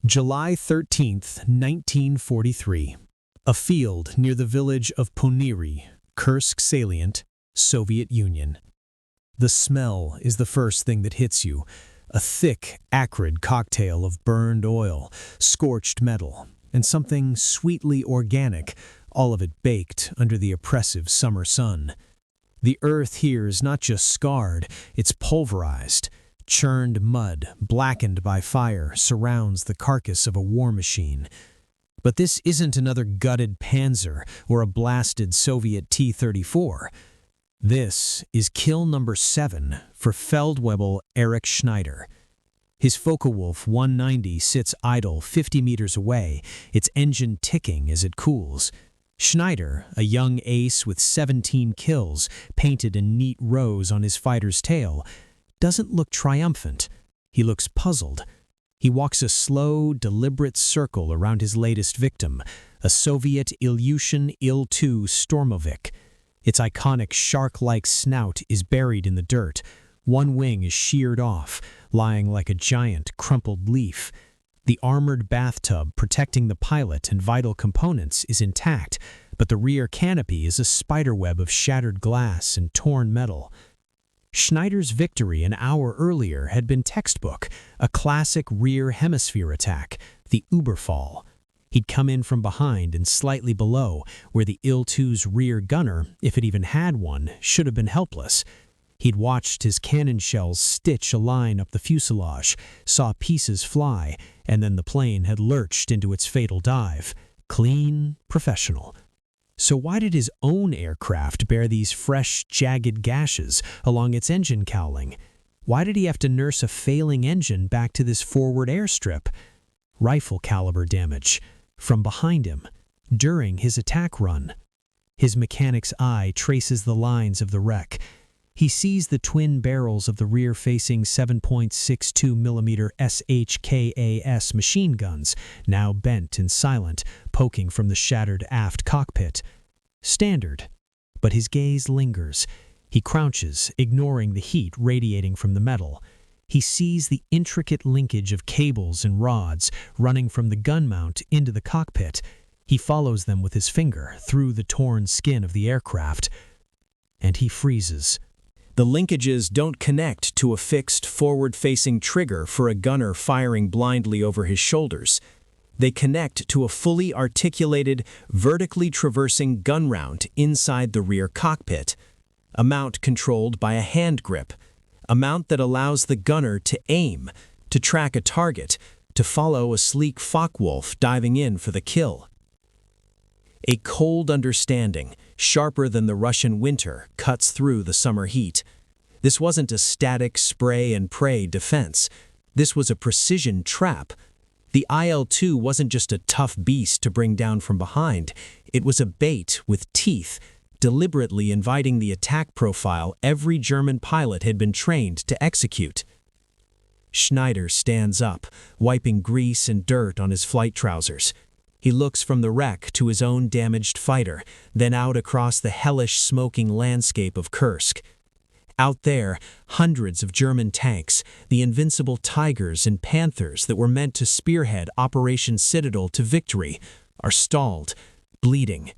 July 13th, 1943. A field near the village of Poniri, Kursk salient, Soviet Union. The smell is the first thing that hits you. A thick, acrid cocktail of burned oil, scorched metal, and something sweetly organic, all of it baked under the oppressive summer sun. The earth here is not just scarred, it's pulverized. Churned mud, blackened by fire, surrounds the carcass of a war machine. But this isn't another gutted Panzer or a blasted Soviet T-34. This is kill number 7 for Feldwebel Erich Schneider. His Focke-Wulf 190 sits idle 50 meters away, its engine ticking as it cools. Schneider, a young ace with 17 kills, painted in neat rows on his fighter's tail, doesn't look triumphant. He looks puzzled. He walks a slow, deliberate circle around his latest victim, a Soviet Il-2 Sturmovik. Its iconic shark-like snout is buried in the dirt. One wing is sheared off, lying like a giant, crumpled leaf. The armored bathtub protecting the pilot and vital components is intact, but the rear canopy is a spiderweb of shattered glass and torn metal. Schneider's victory an hour earlier had been textbook, a classic rear hemisphere attack, the Überfall. He'd come in from behind and slightly below, where the Il-2's rear gunner, if it even had one, should have been helpless. He'd watched his cannon shells stitch a line up the fuselage, saw pieces fly, and then the plane had lurched into its fatal dive. Clean, professional. So why did his own aircraft bear these fresh, jagged gashes along its engine cowling? Why did he have to nurse a failing engine back to this forward airstrip? Rifle caliber damage. From behind him. During his attack run. His mechanic's eye traces the lines of the wreck. He sees the twin barrels of the rear-facing 7.62mm SHKAS machine guns, now bent and silent, poking from the shattered aft cockpit. Standard. But his gaze lingers. He crouches, ignoring the heat radiating from the metal. He sees the intricate linkage of cables and rods running from the gun mount into the cockpit. He follows them with his finger through the torn skin of the aircraft. And he freezes. The linkages don't connect to a fixed forward-facing trigger for a gunner firing blindly over his shoulders. They connect to a fully articulated, vertically traversing gun round inside the rear cockpit, a mount controlled by a hand grip, a mount that allows the gunner to aim, to track a target, to follow a sleek Focke-Wulf diving in for the kill. A cold understanding, sharper than the Russian winter, cuts through the summer heat. This wasn't a static spray-and-pray defense. This was a precision trap. The IL-2 wasn't just a tough beast to bring down from behind. It was a bait with teeth, deliberately inviting the attack profile every German pilot had been trained to execute. Schneider stands up, wiping grease and dirt on his flight trousers. He looks from the wreck to his own damaged fighter, then out across the hellish smoking landscape of Kursk. Out there, hundreds of German tanks, the invincible Tigers and Panthers that were meant to spearhead Operation Citadel to victory, are stalled, bleeding,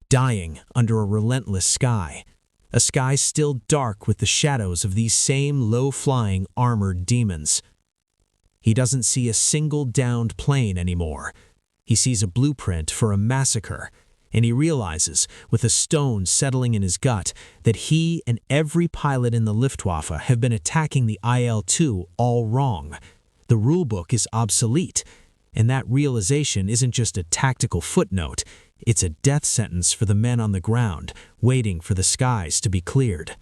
dying under a relentless sky. A sky still dark with the shadows of these same low-flying armored demons. He doesn't see a single downed plane anymore. He sees a blueprint for a massacre, and he realizes, with a stone settling in his gut, that he and every pilot in the Luftwaffe have been attacking the IL-2 all wrong. The rulebook is obsolete, and that realization isn't just a tactical footnote, it's a death sentence for the men on the ground, waiting for the skies to be cleared.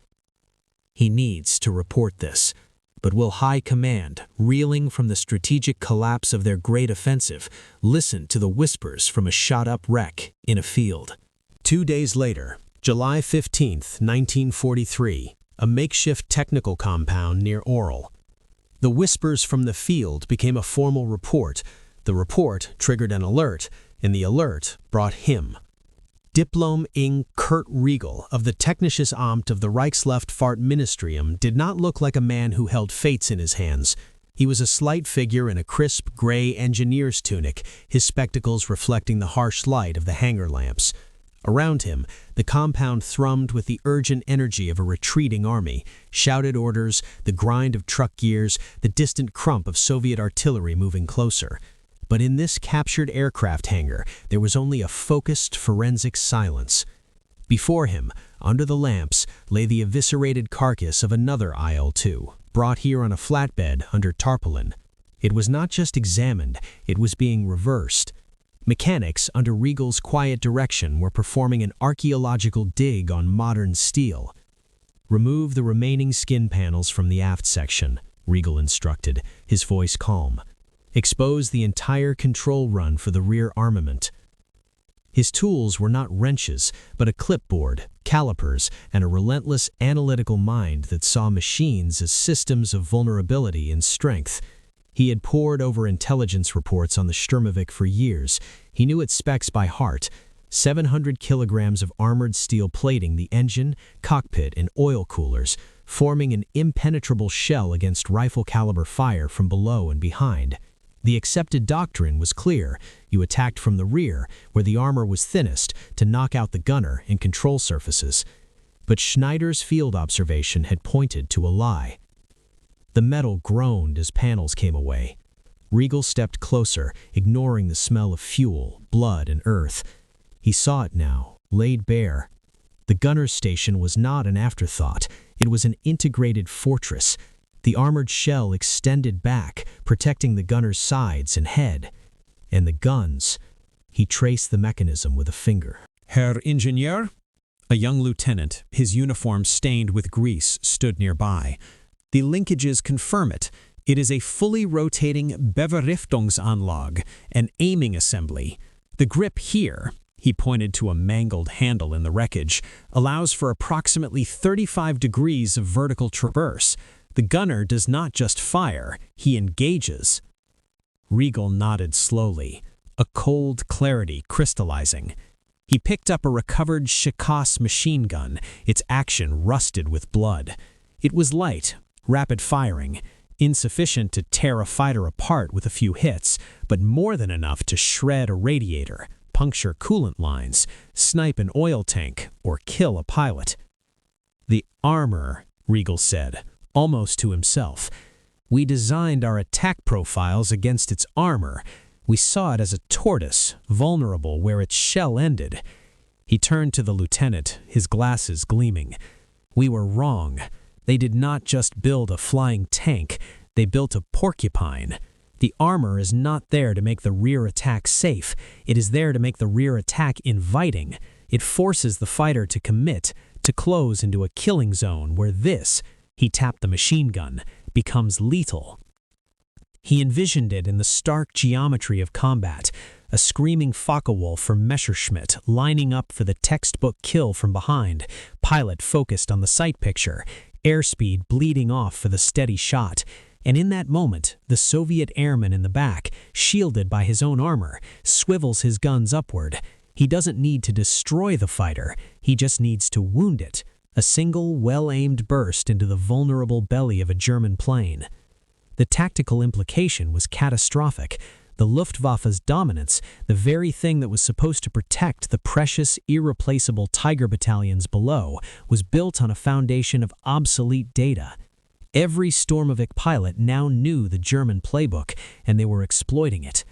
He needs to report this. But will High Command, reeling from the strategic collapse of their great offensive, listen to the whispers from a shot-up wreck in a field? 2 days later, July 15th, 1943, a makeshift technical compound near Orel. The whispers from the field became a formal report. The report triggered an alert, and the alert brought him. Diplom-Ing Kurt Riegel of the Technisches Amt of the Reichsluftfahrtministerium did not look like a man who held fates in his hands. He was a slight figure in a crisp gray engineer's tunic, his spectacles reflecting the harsh light of the hangar lamps. Around him, the compound thrummed with the urgent energy of a retreating army, shouted orders, the grind of truck gears, the distant crump of Soviet artillery moving closer. But in this captured aircraft hangar, there was only a focused forensic silence. Before him, under the lamps, lay the eviscerated carcass of another IL-2, brought here on a flatbed under tarpaulin. It was not just examined, it was being reversed. Mechanics, under Riegel's quiet direction, were performing an archaeological dig on modern steel. "Remove the remaining skin panels from the aft section," Riegel instructed, his voice calm. "Expose the entire control run for the rear armament." His tools were not wrenches, but a clipboard, calipers, and a relentless analytical mind that saw machines as systems of vulnerability and strength. He had pored over intelligence reports on the Sturmovik for years. He knew its specs by heart. 700 kilograms of armored steel plating the engine, cockpit, and oil coolers, forming an impenetrable shell against rifle-caliber fire from below and behind. The accepted doctrine was clear. You attacked from the rear, where the armor was thinnest, to knock out the gunner and control surfaces. But Schneider's field observation had pointed to a lie. The metal groaned as panels came away. Riegel stepped closer, ignoring the smell of fuel, blood, and earth. He saw it now, laid bare. The gunner's station was not an afterthought. It was an integrated fortress. The armored shell extended back, protecting the gunner's sides and head. And the guns. He traced the mechanism with a finger. "Herr Ingenieur?" A young lieutenant, his uniform stained with grease, stood nearby. "The linkages confirm it. It is a fully rotating Beverrichtungsanlage, an aiming assembly. The grip here," he pointed to a mangled handle in the wreckage, "allows for approximately 35 degrees of vertical traverse. The gunner does not just fire, he engages." Riegel nodded slowly, a cold clarity crystallizing. He picked up a recovered Shikos machine gun, its action rusted with blood. It was light, rapid firing, insufficient to tear a fighter apart with a few hits, but more than enough to shred a radiator, puncture coolant lines, snipe an oil tank, or kill a pilot. "The armor," Riegel said, almost to himself. "We designed our attack profiles against its armor. We saw it as a tortoise, vulnerable where its shell ended." He turned to the lieutenant, his glasses gleaming. "We were wrong. They did not just build a flying tank, they built a porcupine. The armor is not there to make the rear attack safe. It is there to make the rear attack inviting. It forces the fighter to commit, to close into a killing zone where this," he tapped the machine gun, "becomes lethal." He envisioned it in the stark geometry of combat, a screaming Focke-Wulf for Messerschmitt lining up for the textbook kill from behind, pilot focused on the sight picture, airspeed bleeding off for the steady shot. And in that moment, the Soviet airman in the back, shielded by his own armor, swivels his guns upward. He doesn't need to destroy the fighter, he just needs to wound it. A single, well-aimed burst into the vulnerable belly of a German plane. The tactical implication was catastrophic. The Luftwaffe's dominance, the very thing that was supposed to protect the precious, irreplaceable Tiger battalions below, was built on a foundation of obsolete data. Every Sturmovik pilot now knew the German playbook, and they were exploiting it.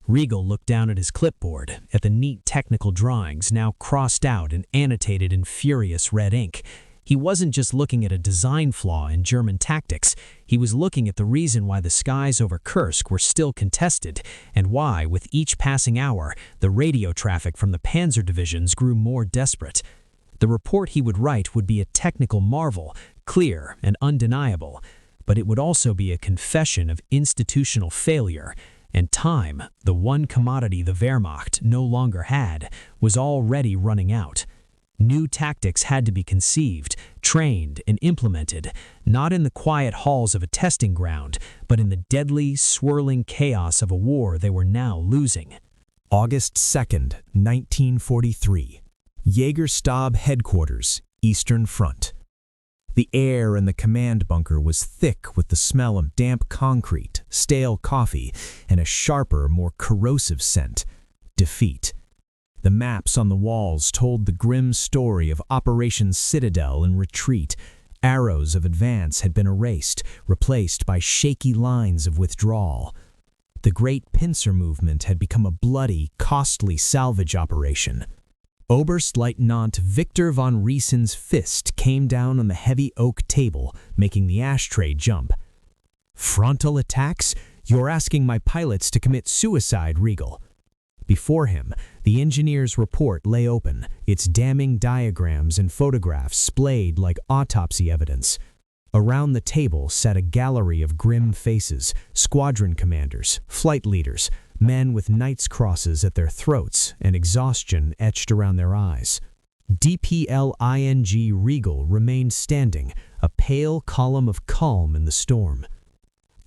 Riegel looked down at his clipboard, at the neat technical drawings now crossed out and annotated in furious red ink. He wasn't just looking at a design flaw in German tactics, he was looking at the reason why the skies over Kursk were still contested, and why, with each passing hour, the radio traffic from the panzer divisions grew more desperate. The report he would write would be a technical marvel, clear and undeniable, but it would also be a confession of institutional failure, and time, the one commodity the Wehrmacht no longer had, was already running out. New tactics had to be conceived, trained, and implemented, not in the quiet halls of a testing ground, but in the deadly, swirling chaos of a war they were now losing. August 2nd, 1943. Jägerstab Headquarters, Eastern Front. The air in the command bunker was thick with the smell of damp concrete, stale coffee, and a sharper, more corrosive scent: defeat. The maps on the walls told the grim story of Operation Citadel and retreat. Arrows of advance had been erased, replaced by shaky lines of withdrawal. The Great Pincer Movement had become a bloody, costly salvage operation. Oberstleutnant Victor von Riesen's fist came down on the heavy oak table, making the ashtray jump. "Frontal attacks? You're asking my pilots to commit suicide, Riegel." Before him, the engineer's report lay open, its damning diagrams and photographs splayed like autopsy evidence. Around the table sat a gallery of grim faces: squadron commanders, flight leaders, men with knight's crosses at their throats and exhaustion etched around their eyes. DPLING Riegel remained standing, a pale column of calm in the storm.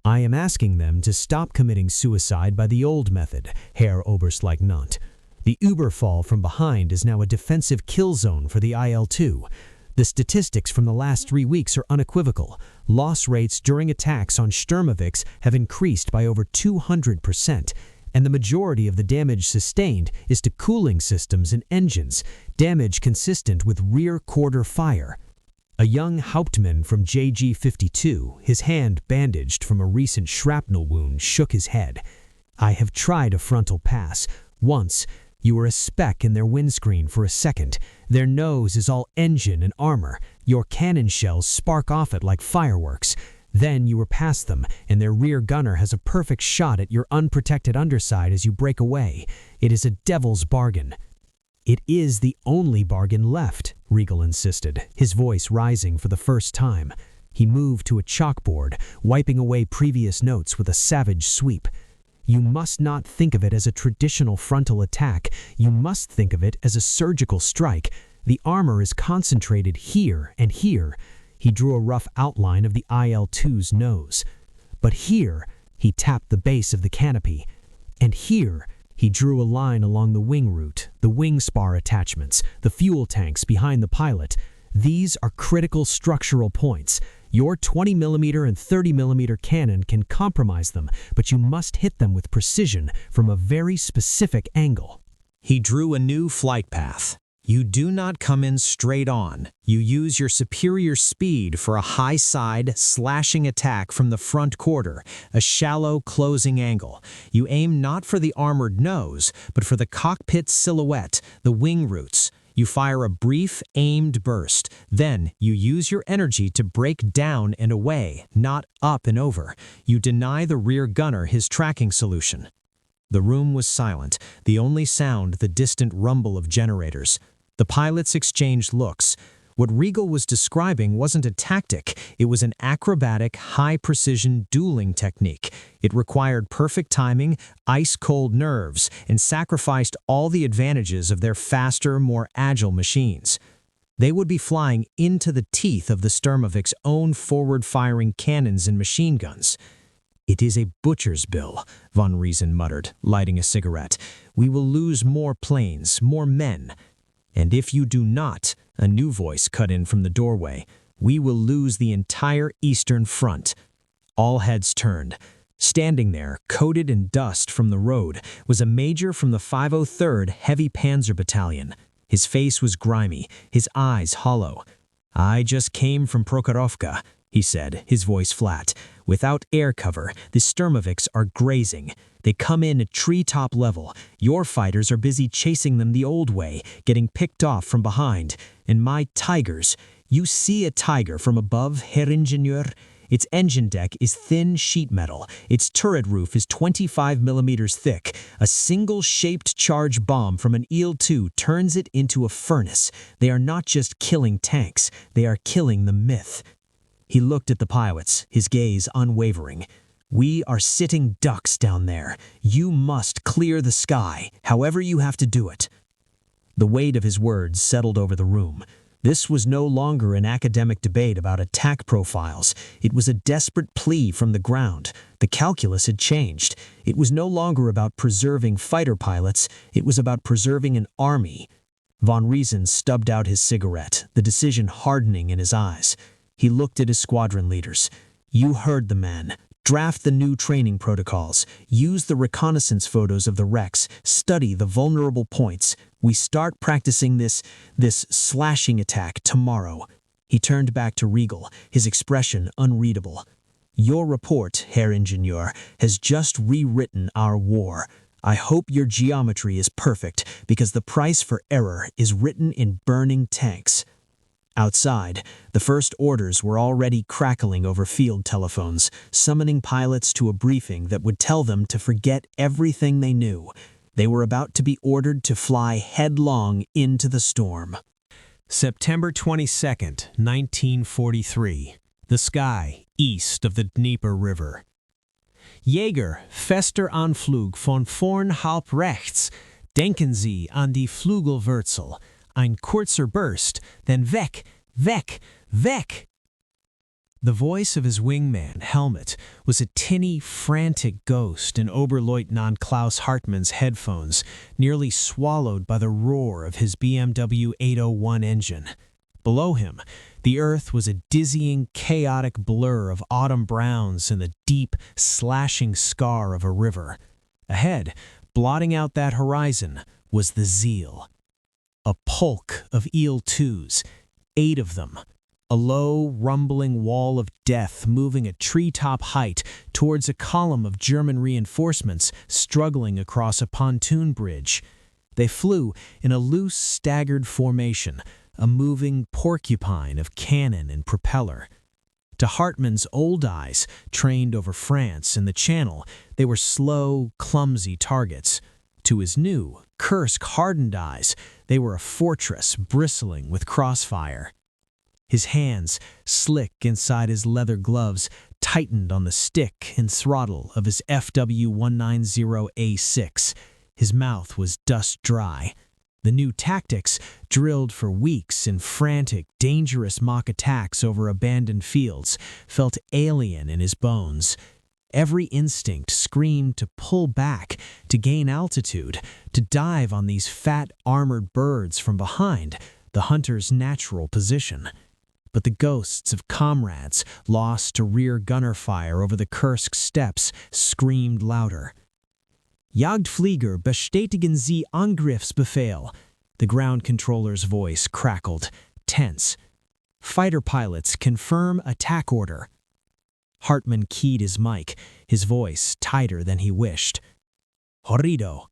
"I am asking them to stop committing suicide by the old method, Herr Oberstleutnant. The Überfall from behind is now a defensive kill zone for the IL-2. The statistics from the last 3 weeks are unequivocal. Loss rates during attacks on Sturmoviks have increased by over 200%, and the majority of the damage sustained is to cooling systems and engines, damage consistent with rear quarter fire." A young Hauptmann from JG-52, his hand bandaged from a recent shrapnel wound, shook his head. "I have tried a frontal pass. Once, you were a speck in their windscreen for a second. Their nose is all engine and armor. Your cannon shells spark off it like fireworks. Then you were past them, and their rear gunner has a perfect shot at your unprotected underside as you break away. It is a devil's bargain." "It is the only bargain left," Riegel insisted, his voice rising for the first time. He moved to a chalkboard, wiping away previous notes with a savage sweep. "You must not think of it as a traditional frontal attack. You must think of it as a surgical strike. The armor is concentrated here and here." He drew a rough outline of the IL-2's nose. "But here," he tapped the base of the canopy, "and here," he drew a line along the wing root, the wing spar attachments, the fuel tanks behind the pilot. "These are critical structural points. Your 20mm and 30mm cannon can compromise them, but you must hit them with precision from a very specific angle." He drew a new flight path. You do not come in straight on. You use your superior speed for a high-side, slashing attack from the front quarter, a shallow closing angle. You aim not for the armored nose, but for the cockpit silhouette, the wing roots. You fire a brief, aimed burst. Then you use your energy to break down and away, not up and over. You deny the rear gunner his tracking solution. The room was silent, the only sound the distant rumble of generators. The pilots exchanged looks. What Riegel was describing wasn't a tactic, it was an acrobatic, high-precision dueling technique. It required perfect timing, ice-cold nerves, and sacrificed all the advantages of their faster, more agile machines. They would be flying into the teeth of the Sturmovik's own forward-firing cannons and machine guns. "It is a butcher's bill," von Riesen muttered, lighting a cigarette. "We will lose more planes, more men. And if you do not," a new voice cut in from the doorway, "we will lose the entire Eastern Front." All heads turned. Standing there, coated in dust from the road, was a major from the 503rd Heavy Panzer Battalion. His face was grimy, his eyes hollow. "I just came from Prokhorovka," he said, his voice flat. "Without air cover, the Sturmoviks are grazing. They come in at treetop level. Your fighters are busy chasing them the old way, getting picked off from behind. And my Tigers, you see a Tiger from above, Herr Ingenieur? Its engine deck is thin sheet metal. Its turret roof is 25mm thick. A single-shaped charge bomb from an IL-2 turns it into a furnace. They are not just killing tanks, they are killing the myth." He looked at the pilots, his gaze unwavering. "We are sitting ducks down there. You must clear the sky, however you have to do it." The weight of his words settled over the room. This was no longer an academic debate about attack profiles. It was a desperate plea from the ground. The calculus had changed. It was no longer about preserving fighter pilots. It was about preserving an army. Von Riesen stubbed out his cigarette, the decision hardening in his eyes. He looked at his squadron leaders. "You heard the man. Draft the new training protocols. Use the reconnaissance photos of the wrecks. Study the vulnerable points. We start practicing this slashing attack tomorrow." He turned back to Regal, his expression unreadable. "Your report, Herr Ingenieur, has just rewritten our war. I hope your geometry is perfect, because the price for error is written in burning tanks." Outside, the first orders were already crackling over field telephones, summoning pilots to a briefing that would tell them to forget everything they knew. They were about to be ordered to fly headlong into the storm. September 22nd, 1943. The sky east of the Dnieper River. Jäger, fester Anflug von vorn halb rechts. Denken Sie an die Flügelwurzel. Ein kurzer Burst, then weg, weg, weg. The voice of his wingman, Helmut, was a tinny, frantic ghost in Oberleutnant Klaus Hartmann's headphones, nearly swallowed by the roar of his BMW 801 engine. Below him, the earth was a dizzying, chaotic blur of autumn browns and the deep, slashing scar of a river. Ahead, blotting out that horizon, was the Ziel. A polk of IL-2s, 8 of them. A low, rumbling wall of death moving at treetop height towards a column of German reinforcements struggling across a pontoon bridge. They flew in a loose, staggered formation, a moving porcupine of cannon and propeller. To Hartmann's old eyes, trained over France and the Channel, they were slow, clumsy targets. To his new, Kursk-hardened eyes, they were a fortress bristling with crossfire. His hands, slick inside his leather gloves, tightened on the stick and throttle of his FW-190A6. His mouth was dust dry. The new tactics, drilled for weeks in frantic, dangerous mock attacks over abandoned fields, felt alien in his bones. Every instinct screamed to pull back, to gain altitude, to dive on these fat, armored birds from behind, the hunter's natural position. But the ghosts of comrades, lost to rear gunner fire over the Kursk steppes, screamed louder. Jagdflieger, bestätigen Sie Angriffsbefehl. The ground controller's voice crackled, tense. Fighter pilots, confirm attack order. Hartmann keyed his mic, his voice tighter than he wished. Horrido.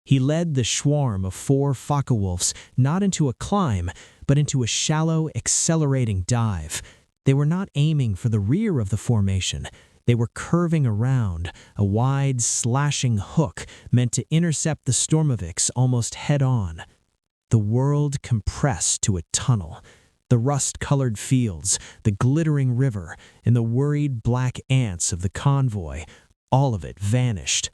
He led the swarm of 4 Focke-Wulfs not into a climb, but into a shallow, accelerating dive. They were not aiming for the rear of the formation. They were curving around, a wide, slashing hook meant to intercept the Sturmoviks almost head-on. The world compressed to a tunnel. The rust-colored fields, the glittering river, and the worried black ants of the convoy, all of it vanished.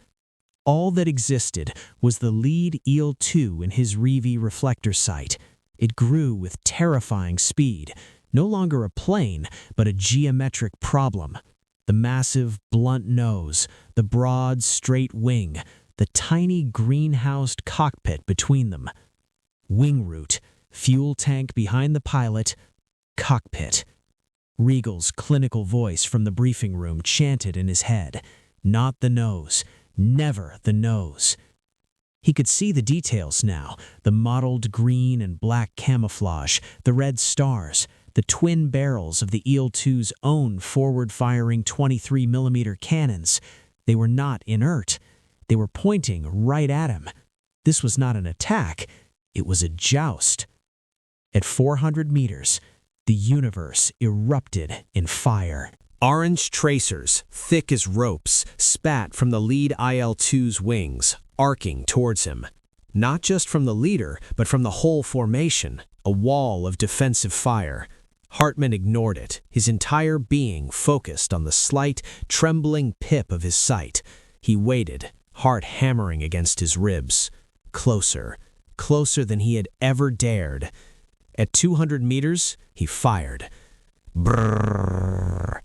All that existed was the lead IL-2 in his Rivi reflector sight. It grew with terrifying speed, no longer a plane, but a geometric problem. The massive, blunt nose, the broad, straight wing, the tiny greenhoused cockpit between them. Wing root, fuel tank behind the pilot, cockpit. Regal's clinical voice from the briefing room chanted in his head, "Not the nose, never the nose." He could see the details now, the mottled green and black camouflage, the red stars, the twin barrels of the IL-2's own forward-firing 23mm cannons. They were not inert. They were pointing right at him. This was not an attack. It was a joust. At 400 meters, the universe erupted in fire. Orange tracers, thick as ropes, spat from the lead IL-2's wings, arcing towards him. Not just from the leader, but from the whole formation, a wall of defensive fire. Hartmann ignored it, his entire being focused on the slight, trembling pip of his sight. He waited, heart hammering against his ribs. Closer, closer than he had ever dared. At 200 meters, he fired. Brrrr.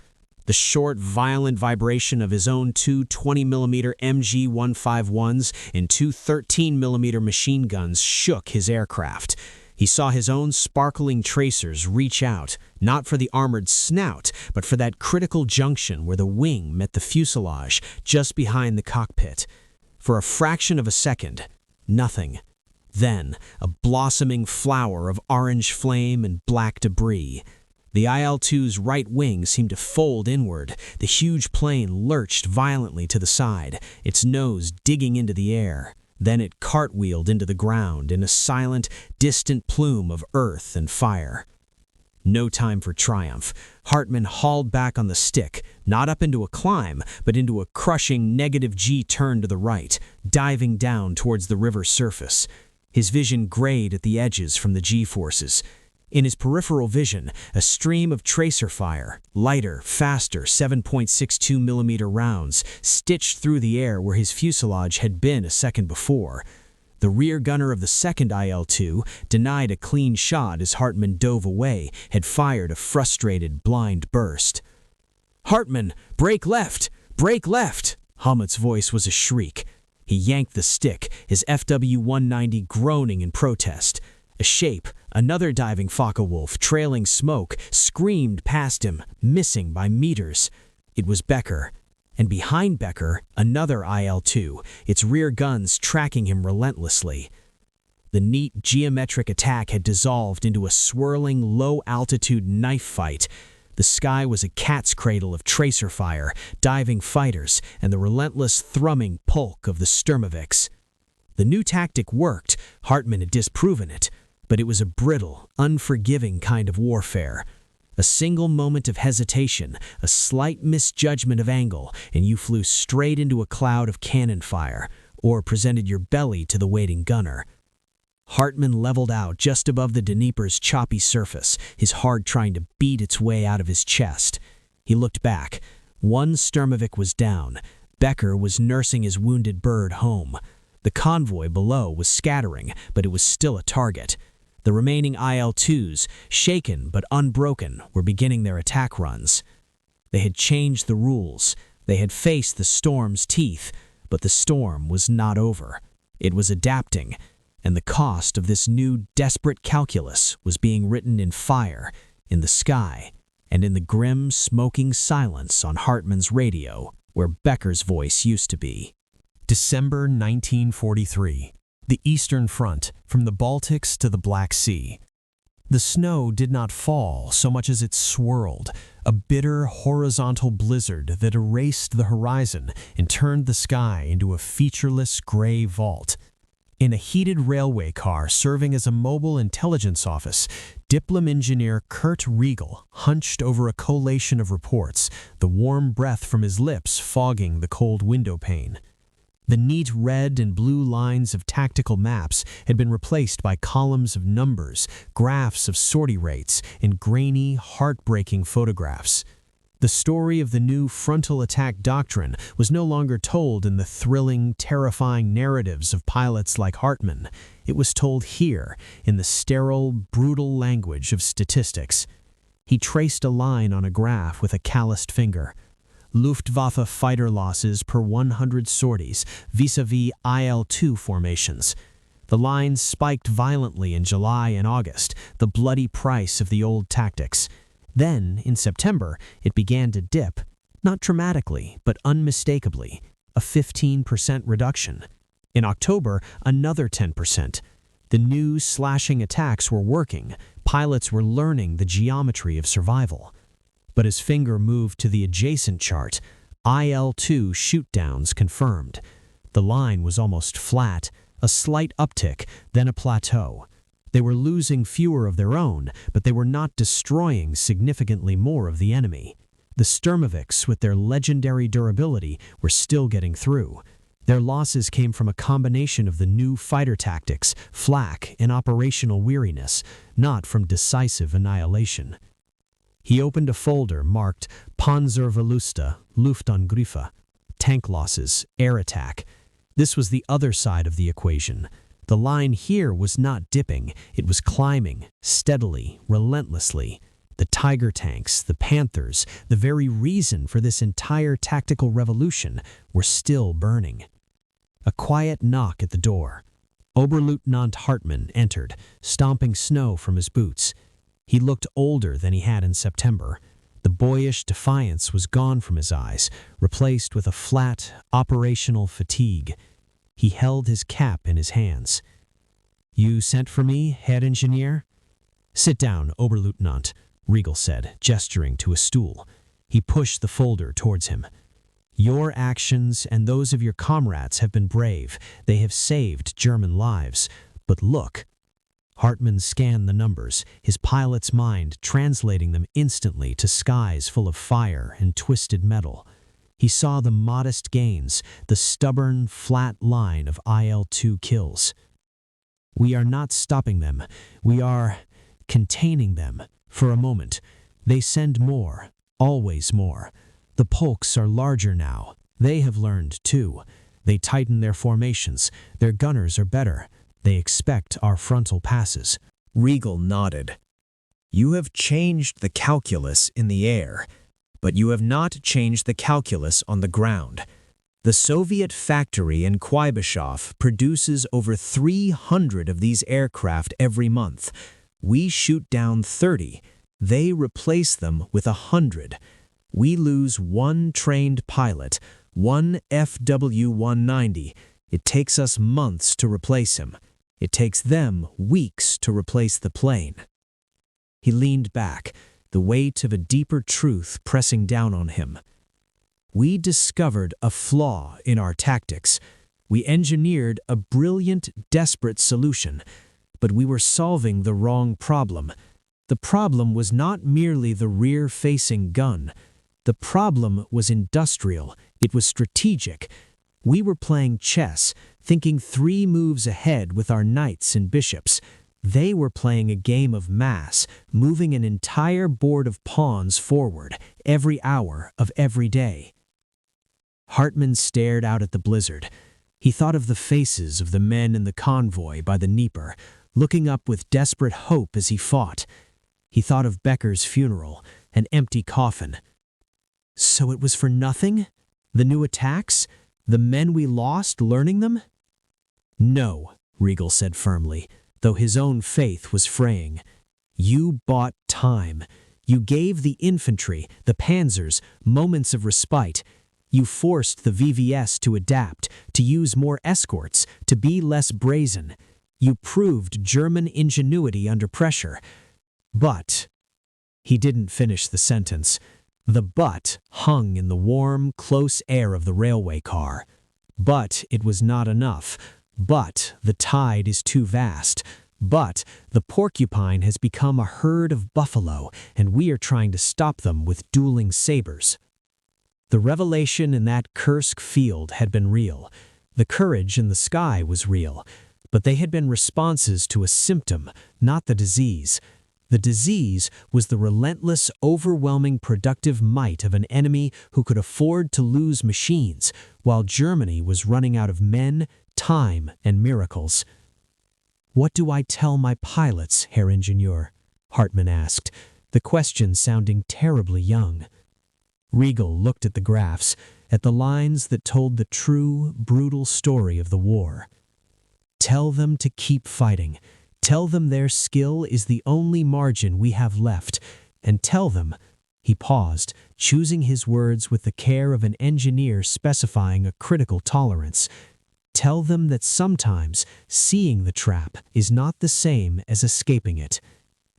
The short, violent vibration of his own two 20mm MG-151s and two 13mm machine guns shook his aircraft. He saw his own sparkling tracers reach out, not for the armored snout, but for that critical junction where the wing met the fuselage just behind the cockpit. For a fraction of a second, nothing. Then, a blossoming flower of orange flame and black debris. The IL-2's right wing seemed to fold inward. The huge plane lurched violently to the side, its nose digging into the air. Then it cartwheeled into the ground in a silent, distant plume of earth and fire. No time for triumph. Hartman hauled back on the stick, not up into a climb, but into a crushing -G turn to the right, diving down towards the river's surface. His vision grayed at the edges from the G-forces. In his peripheral vision, a stream of tracer fire, lighter, faster 7.62mm rounds, stitched through the air where his fuselage had been a second before. The rear gunner of the second IL-2, denied a clean shot as Hartman dove away, had fired a frustrated, blind burst. "Hartman, brake left! Brake left!" Hammett's voice was a shriek. He yanked the stick, his FW-190 groaning in protest. A shape, another diving Focke-Wulf, trailing smoke, screamed past him, missing by meters. It was Becker. And behind Becker, another IL-2, its rear guns tracking him relentlessly. The neat geometric attack had dissolved into a swirling, low-altitude knife fight. The sky was a cat's cradle of tracer fire, diving fighters, and the relentless thrumming polk of the Sturmoviks. The new tactic worked. Hartman had disproven it, but it was a brittle, unforgiving kind of warfare. A single moment of hesitation, a slight misjudgment of angle, and you flew straight into a cloud of cannon fire, or presented your belly to the waiting gunner. Hartman leveled out just above the Dnieper's choppy surface, his heart trying to beat its way out of his chest. He looked back. One Sturmovik was down. Becker was nursing his wounded bird home. The convoy below was scattering, but it was still a target. The remaining IL-2s, shaken but unbroken, were beginning their attack runs. They had changed the rules. They had faced the storm's teeth, but the storm was not over. It was adapting, and the cost of this new desperate calculus was being written in fire, in the sky, and in the grim, smoking silence on Hartman's radio, where Becker's voice used to be. December 1943. The Eastern Front, from the Baltics to the Black Sea. The snow did not fall so much as it swirled, a bitter horizontal blizzard that erased the horizon and turned the sky into a featureless gray vault. In a heated railway car serving as a mobile intelligence office, Diplom engineer Kurt Riegel hunched over a collation of reports, the warm breath from his lips fogging the cold window pane. The neat red and blue lines of tactical maps had been replaced by columns of numbers, graphs of sortie rates, and grainy, heartbreaking photographs. The story of the new frontal attack doctrine was no longer told in the thrilling, terrifying narratives of pilots like Hartman. It was told here, in the sterile, brutal language of statistics. He traced a line on a graph with a calloused finger. Luftwaffe fighter losses per 100 sorties vis-a-vis IL-2 formations. The line spiked violently in July and August, the bloody price of the old tactics. Then, in September, it began to dip, not dramatically, but unmistakably, a 15% reduction. In October, another 10%. The new slashing attacks were working. Pilots were learning the geometry of survival. But his finger moved to the adjacent chart. IL-2 shootdowns confirmed. The line was almost flat, a slight uptick, then a plateau. They were losing fewer of their own, but they were not destroying significantly more of the enemy. The Sturmoviks, with their legendary durability, were still getting through. Their losses came from a combination of the new fighter tactics, flak, and operational weariness, not from decisive annihilation. He opened a folder marked Panzerverluste, Luftangriffe, tank losses, air attack. This was the other side of the equation. The line here was not dipping, it was climbing, steadily, relentlessly. The Tiger tanks, the Panthers, the very reason for this entire tactical revolution, were still burning. A quiet knock at the door. Oberleutnant Hartmann entered, stomping snow from his boots. He looked older than he had in September. The boyish defiance was gone from his eyes, replaced with a flat, operational fatigue. He held his cap in his hands. "You sent for me, head engineer?" "Sit down, Oberleutnant," Riegel said, gesturing to a stool. He pushed the folder towards him. "Your actions and those of your comrades have been brave. They have saved German lives. But look." Hartmann scanned the numbers, his pilot's mind translating them instantly to skies full of fire and twisted metal. He saw the modest gains, the stubborn, flat line of IL-2 kills. "We are not stopping them. We are containing them. For a moment. They send more, always more. The polks are larger now. They have learned, too. They tighten their formations. Their gunners are better. They expect our frontal passes." Riegel nodded. "You have changed the calculus in the air, but you have not changed the calculus on the ground. The Soviet factory in Kuibyshev produces over 300 of these aircraft every month. We shoot down 30. They replace them with 100. We lose one trained pilot, one FW-190. It takes us months to replace him. It takes them weeks to replace the plane." He leaned back, the weight of a deeper truth pressing down on him. "We discovered a flaw in our tactics. We engineered a brilliant, desperate solution, but we were solving the wrong problem. The problem was not merely the rear-facing gun. The problem was industrial. It was strategic. We were playing chess, thinking 3 moves ahead with our knights and bishops. They were playing a game of mass, moving an entire board of pawns forward every hour of every day." Hartmann stared out at the blizzard. He thought of the faces of the men in the convoy by the Dnieper, looking up with desperate hope as he fought. He thought of Becker's funeral, an empty coffin. So it was for nothing? The new attacks? The men we lost learning them? "No," Riegel said firmly, though his own faith was fraying. "You bought time. You gave the infantry, the panzers, moments of respite. You forced the VVS to adapt, to use more escorts, to be less brazen. You proved German ingenuity under pressure. But..." He didn't finish the sentence. The "but" hung in the warm, close air of the railway car. "But it was not enough. But the tide is too vast. But the porcupine has become a herd of buffalo, and we are trying to stop them with dueling sabers." The revelation in that Kursk field had been real. The courage in the sky was real. But they had been responses to a symptom, not the disease. The disease was the relentless, overwhelming productive might of an enemy who could afford to lose machines, while Germany was running out of men, time, and miracles. "What do I tell my pilots, Herr Ingenieur?" Hartmann asked, the question sounding terribly young. Riegel looked at the graphs, at the lines that told the true, brutal story of the war. "Tell them to keep fighting. Tell them their skill is the only margin we have left. And tell them..." He paused, choosing his words with the care of an engineer specifying a critical tolerance. "Tell them that sometimes seeing the trap is not the same as escaping it.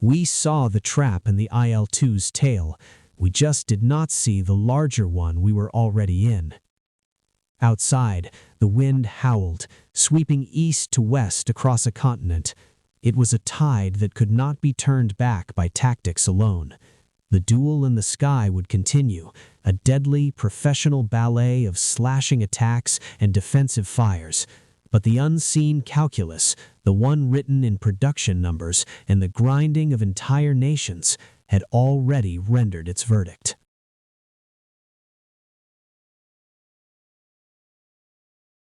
We saw the trap in the IL-2's tail. We just did not see the larger one we were already in." Outside, the wind howled, sweeping east to west across a continent. It was a tide that could not be turned back by tactics alone. The duel in the sky would continue, a deadly, professional ballet of slashing attacks and defensive fires. But the unseen calculus, the one written in production numbers and the grinding of entire nations, had already rendered its verdict.